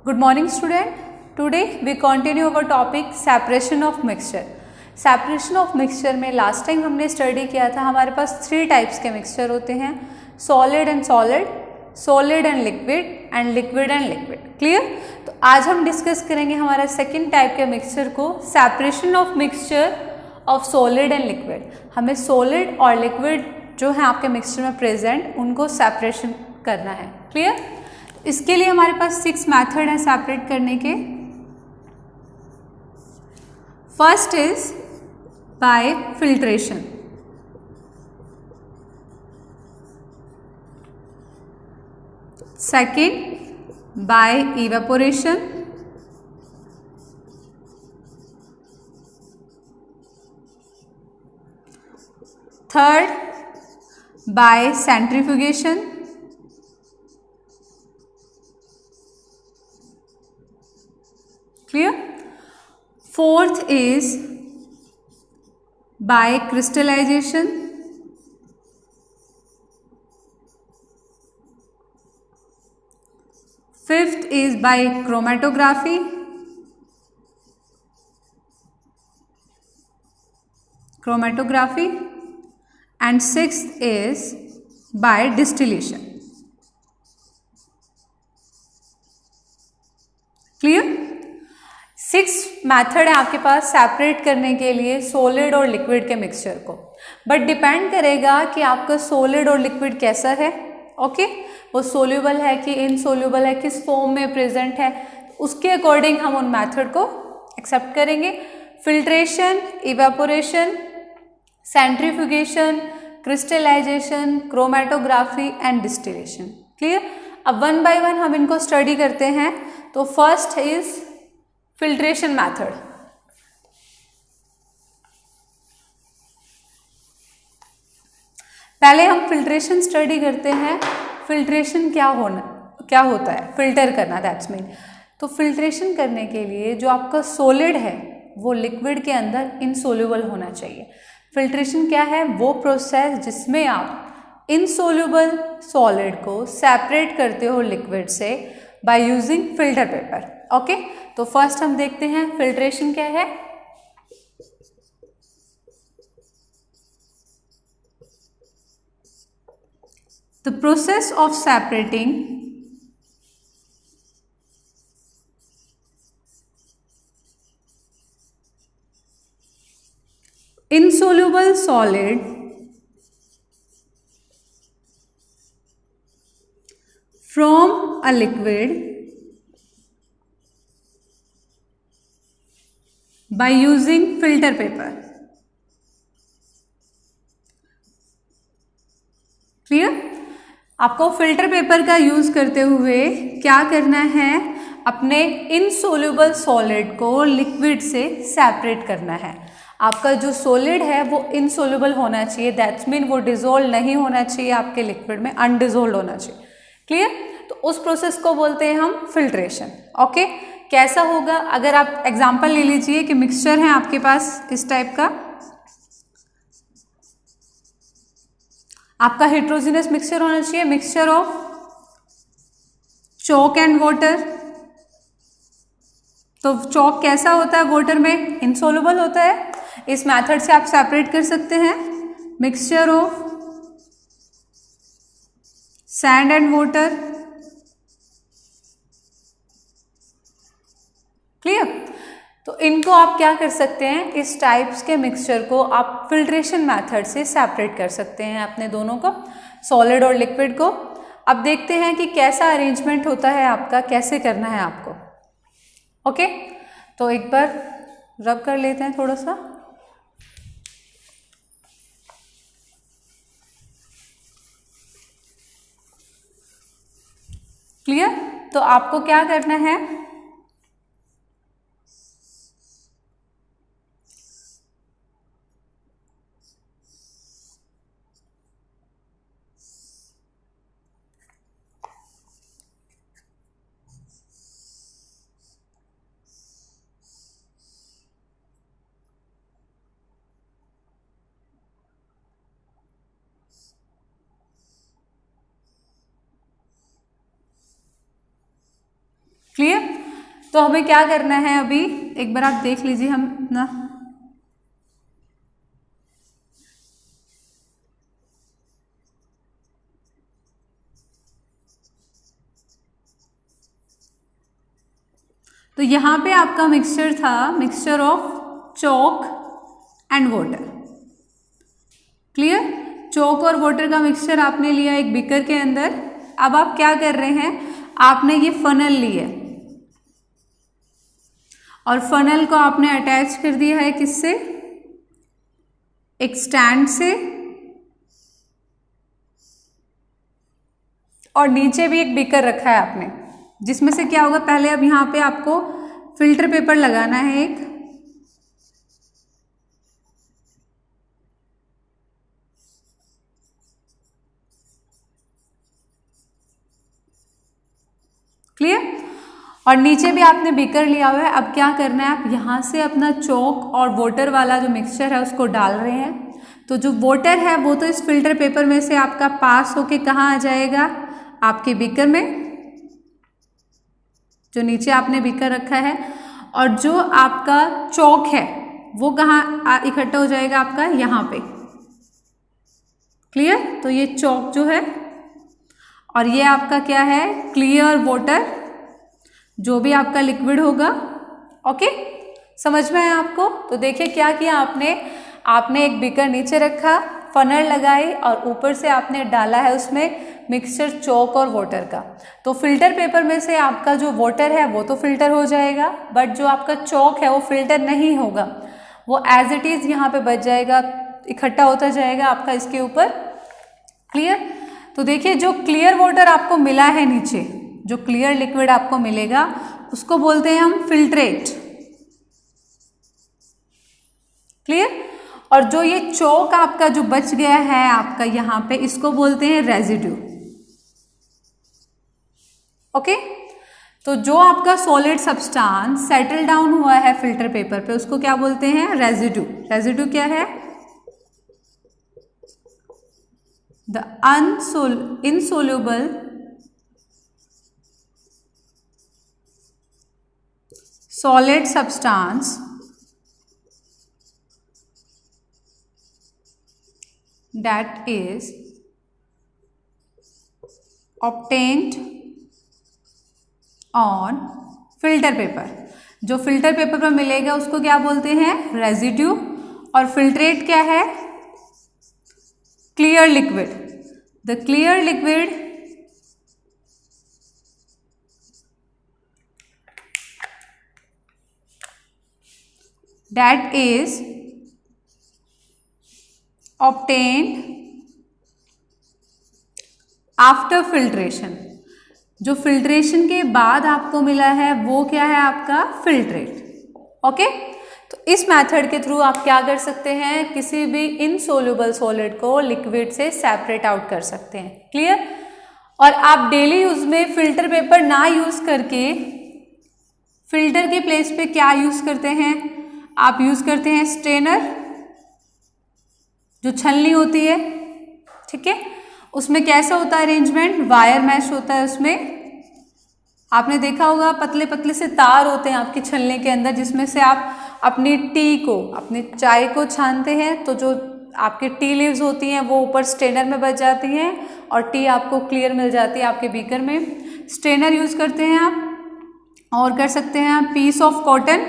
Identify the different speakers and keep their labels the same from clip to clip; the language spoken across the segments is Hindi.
Speaker 1: Good morning student. Today we continue our topic separation of mixture. Separation of mixture में लास्ट टाइम हमने स्टडी किया था, हमारे पास 3 टाइप्स के मिक्सचर होते हैं, solid and solid, solid and liquid and liquid and liquid. Clear? तो आज हम डिस्कस करेंगे हमारा सेकेंड टाइप के मिक्सचर को, separation of mixture of solid and liquid. हमें सॉलिड और लिक्विड जो है आपके मिक्सचर में प्रेजेंट उनको सेपरेशन करना है. क्लियर? इसके लिए हमारे पास 6 मेथड है सेपरेट करने के. First is by filtration. Second by evaporation. Third by centrifugation. Clear? Fourth is by crystallization. Fifth is by chromatography. And sixth is by distillation. Clear? 6 method है आपके पास सेपरेट करने के लिए सॉलिड और लिक्विड के मिक्सचर को, बट डिपेंड करेगा कि आपका सॉलिड और लिक्विड कैसा है. ओके, वो सोल्यूबल है कि इनसोल्यूबल है, किस फॉर्म में प्रेजेंट है, उसके अकॉर्डिंग हम उन मैथड को एक्सेप्ट करेंगे. Filtration, evaporation, centrifugation, crystallization, chromatography and distillation. Clear? अब वन बाय वन हम इनको स्टडी करते हैं. तो फर्स्ट इज फिल्ट्रेशन मैथड. पहले हम फिल्ट्रेशन स्टडी करते हैं. फिल्ट्रेशन क्या होता है? फिल्टर करना, दैट्स मीन. तो फिल्ट्रेशन करने के लिए जो आपका सॉलिड है वो लिक्विड के अंदर इनसोल्यूबल होना चाहिए. फिल्ट्रेशन क्या है? वो प्रोसेस जिसमें आप इनसोल्यूबल सॉलिड को सेपरेट करते हो लिक्विड से by using filter paper. Okay, तो फर्स्ट हम देखते हैं फिल्ट्रेशन क्या है. The process of separating insoluble solid from a liquid by using filter paper. Clear? आपको फिल्टर पेपर का यूज करते हुए क्या करना है? अपने इनसोल्यूबल सॉलिड को लिक्विड से सेपरेट करना है. आपका जो सॉलिड है वो इनसोल्यूबल होना चाहिए, दैट्स मीन वो डिजोल्व नहीं होना चाहिए आपके लिक्विड में, अनडिजोल्व होना चाहिए. क्लियर? तो उस प्रोसेस को बोलते हैं हम फिल्ट्रेशन. ओके, कैसा होगा? अगर आप एग्जांपल ले लीजिए कि मिक्सचर है आपके पास इस टाइप का, आपका हेट्रोजीनियस मिक्सचर होना चाहिए, mixture of chalk and water. तो चॉक कैसा होता है? वाटर में इनसोल्यूबल होता है. इस मेथड से आप सेपरेट कर सकते हैं. Mixture of sand and water. Clear? तो इनको आप क्या कर सकते हैं? इस टाइप्स के मिक्सचर को आप फिल्ट्रेशन मेथड से सेपरेट कर सकते हैं अपने दोनों को, सॉलिड और लिक्विड को. अब देखते हैं कि कैसा अरेंजमेंट होता है आपका, कैसे करना है आपको. ओके, तो एक बार रब कर लेते हैं थोड़ा सा. क्लियर? तो आपको क्या करना है? क्लियर? तो हमें क्या करना है अभी, एक बार आप देख लीजिए हम अपना, तो यहाँ पे आपका मिक्सचर था, mixture of chalk and water. Clear? Chalk और वाटर का मिक्सचर आपने लिया एक बीकर के अंदर। अब आप क्या कर रहे हैं, आपने ये फनल ली है और फनल को आपने अटैच कर दिया है किससे, एक स्टैंड से, और नीचे भी एक बीकर रखा है आपने, जिसमें से क्या होगा, पहले अब यहाँ पे आपको फिल्टर पेपर लगाना है एक, क्लियर? और नीचे भी आपने बीकर लिया हुआ है। अब क्या करना है, आप यहाँ से अपना चॉक और वाटर वाला जो मिक्सचर है उसको डाल रहे हैं। तो जो वाटर है वो तो इस फिल्टर पेपर में से आपका पास होके कहाँ आ जाएगा, आपके बीकर में, जो नीचे आपने बीकर रखा है, और जो आपका चॉक है वो कहाँ इकट्ठा हो जाएगा, आपका यहाँ पे। क्लियर? तो ये चॉक जो है और ये आपका क्या है, क्लियर वाटर, जो भी आपका लिक्विड होगा। ओके, समझ में आया आपको? तो देखिए क्या किया आपने एक बीकर नीचे रखा, फनल लगाई और ऊपर से आपने डाला है उसमें मिक्सचर चॉक और वाटर का। तो फिल्टर पेपर में से आपका जो वाटर है वो तो फिल्टर हो जाएगा, बट जो आपका चॉक है वो फिल्टर नहीं होगा, वो एज इट इज यहाँ पे बच जाएगा, इकट्ठा होता जाएगा आपका इसके ऊपर। क्लियर? तो देखिए जो क्लियर वाटर आपको मिला है नीचे, जो क्लियर लिक्विड आपको मिलेगा उसको बोलते हैं हम फिल्ट्रेट। क्लियर? और जो ये चॉक आपका जो बच गया है आपका यहाँ पे, इसको बोलते हैं रेजिड्यू। ओके, तो जो आपका सॉलिड सब्सटेंस सेटल डाउन हुआ है फिल्टर पेपर पे उसको क्या बोलते हैं, रेजिड्यू। रेजिड्यू क्या है, the insoluble solid substance that is obtained on filter paper। जो फिल्टर पेपर पर मिलेगा उसको क्या बोलते हैं, रेजिड्यू। और फिल्ट्रेट क्या है, clear liquid. The clear liquid that is obtained after filtration. जो फिल्ट्रेशन के बाद आपको मिला है वो क्या है, आपका फिल्ट्रेट। ओके, तो इस मेथड के थ्रू आप क्या कर सकते हैं, किसी भी इनसोल्यूबल सॉलिड को लिक्विड से सेपरेट आउट कर सकते हैं। क्लियर? और आप डेली यूज में फिल्टर पेपर ना यूज करके फिल्टर के प्लेस पे क्या यूज करते हैं, आप यूज करते हैं स्ट्रेनर, जो छलनी होती है। ठीक है, उसमें कैसा होता है अरेंजमेंट, वायर मैश होता है उसमें। आपने देखा होगा पतले पतले से तार होते हैं आपकी छलनी के अंदर, जिसमें से आप अपनी टी को, अपनी चाय को छानते हैं। तो जो आपके टी लीव्स होती हैं वो ऊपर स्ट्रेनर में बच जाती हैं और टी आपको क्लियर मिल जाती है आपके बीकर में। स्ट्रेनर यूज करते हैं आप, और कर सकते हैं आप पीस ऑफ कॉटन,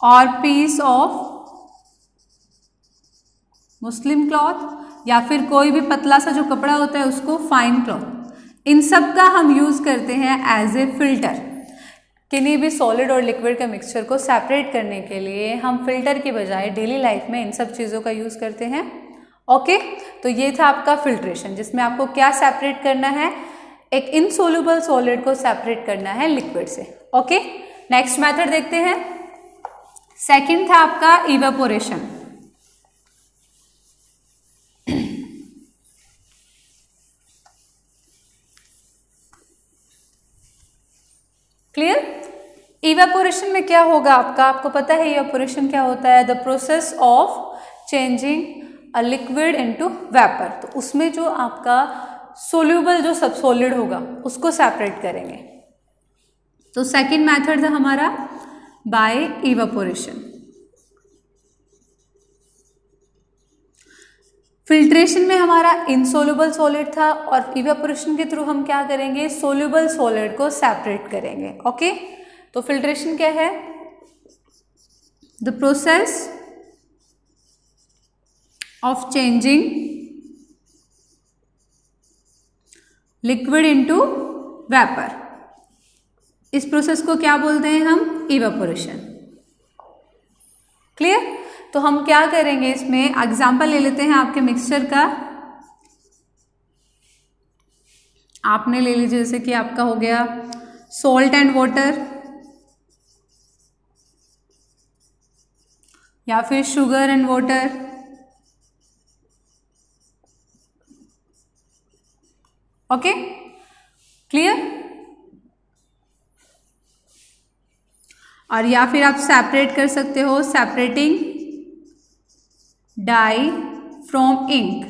Speaker 1: और पीस ऑफ मुस्लिम क्लॉथ, या फिर कोई भी पतला सा जो कपड़ा होता है उसको फाइन क्लॉथ। इन सब का हम यूज करते हैं एज ए फिल्टर। किन्हीं भी सॉलिड और लिक्विड के मिक्सचर को सेपरेट करने के लिए हम फिल्टर के बजाय डेली लाइफ में इन सब चीज़ों का यूज करते हैं। ओके, तो ये था आपका फिल्ट्रेशन, जिसमें आपको क्या सेपरेट करना है, एक इनसोल्यूबल सॉलिड को सेपरेट करना है लिक्विड से। ओके, नेक्स्ट मेथड देखते हैं। सेकंड था आपका इवेपोरेशन। क्लियर? इवेपोरेशन में क्या होगा आपको पता है इवेपोरेशन क्या होता है, the process of changing a liquid into vapour. तो उसमें जो आपका सोल्यूबल जो सब सॉलिड होगा उसको सेपरेट करेंगे। तो सेकंड मेथड था हमारा बाय इवेपोरेशन। फिल्ट्रेशन में हमारा इनसोल्यूबल सॉलिड था और इवेपोरेशन के थ्रू हम क्या करेंगे, सोल्यूबल सॉलिड को सेपरेट करेंगे। ओके, तो फिल्ट्रेशन क्या है, the process of changing liquid into vapour, इस प्रोसेस को क्या बोलते हैं हम, इवेपोरेशन। क्लियर। तो हम क्या करेंगे, इसमें एग्जांपल ले लेते हैं आपके मिक्सचर का। आपने ले लीजिए जैसे कि आपका हो गया सॉल्ट एंड वाटर या फिर sugar and water. Okay, clear. और या फिर आप सेपरेट कर सकते हो, सेपरेटिंग डाई फ्रॉम इंक।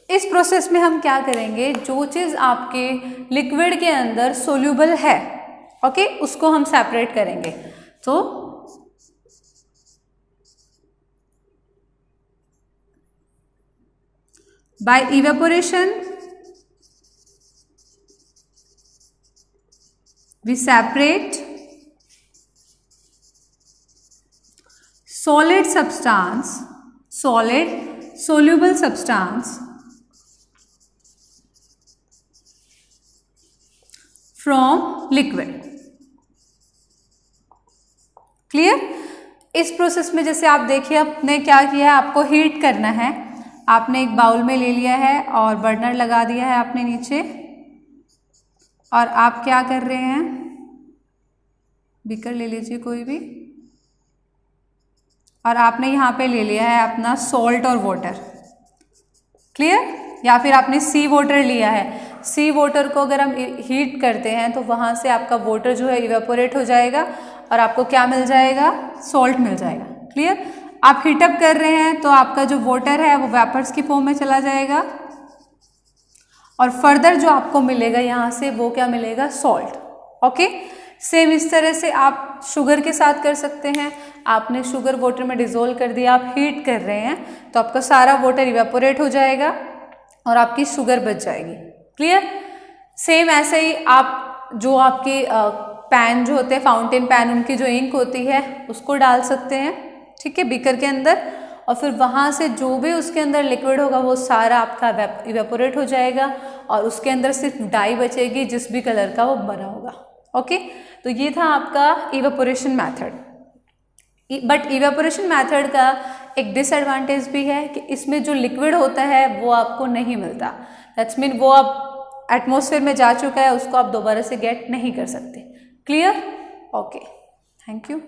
Speaker 1: इस प्रोसेस में हम क्या करेंगे, जो चीज आपके लिक्विड के अंदर सोल्यूबल है, ओके, उसको हम सेपरेट करेंगे। तो by evaporation we separate solid substance, solid soluble substance from liquid। Clear. इस प्रोसेस में जैसे आप देखिए आपने क्या किया है, आपको हीट करना है। आपने एक बाउल में ले लिया है और बर्नर लगा दिया है आपने नीचे, और आप क्या कर रहे हैं, बीकर ले लीजिए कोई भी, और आपने यहाँ पे ले लिया है अपना सॉल्ट और वाटर। क्लियर। या फिर आपने सी वाटर लिया है। सी वाटर को अगर हम हीट करते हैं तो वहाँ से आपका वाटर जो है इवेपोरेट हो जाएगा और आपको क्या मिल जाएगा, सॉल्ट मिल जाएगा। क्लियर। आप हीटअप कर रहे हैं तो आपका जो वाटर है वो वेपर्स की फॉर्म में चला जाएगा और फर्दर जो आपको मिलेगा यहाँ से वो क्या मिलेगा, सॉल्ट। ओके, सेम इस तरह से आप शुगर के साथ कर सकते हैं। आपने शुगर वाटर में डिजोल्व कर दिया, आप हीट कर रहे हैं तो आपका सारा वाटर इवेपोरेट हो जाएगा और आपकी शुगर बच जाएगी। क्लियर। सेम ऐसे ही आप जो आपके पैन जो होते हैं, फाउंटेन पैन, उनकी जो इंक होती है उसको डाल सकते हैं, ठीक है, बीकर के अंदर, और फिर वहाँ से जो भी उसके अंदर लिक्विड होगा वो सारा आपका इवेपोरेट हो जाएगा और उसके अंदर सिर्फ डाई बचेगी जिस भी कलर का वो बना होगा। ओके, तो ये था आपका evaporation method. But evaporation method का एक डिसएडवांटेज भी है कि इसमें जो लिक्विड होता है वो आपको नहीं मिलता। दैट्स मीन वो आप एटमॉस्फेयर में जा चुका है, उसको आप दोबारा से गेट नहीं कर सकते। क्लियर। Okay, thank you.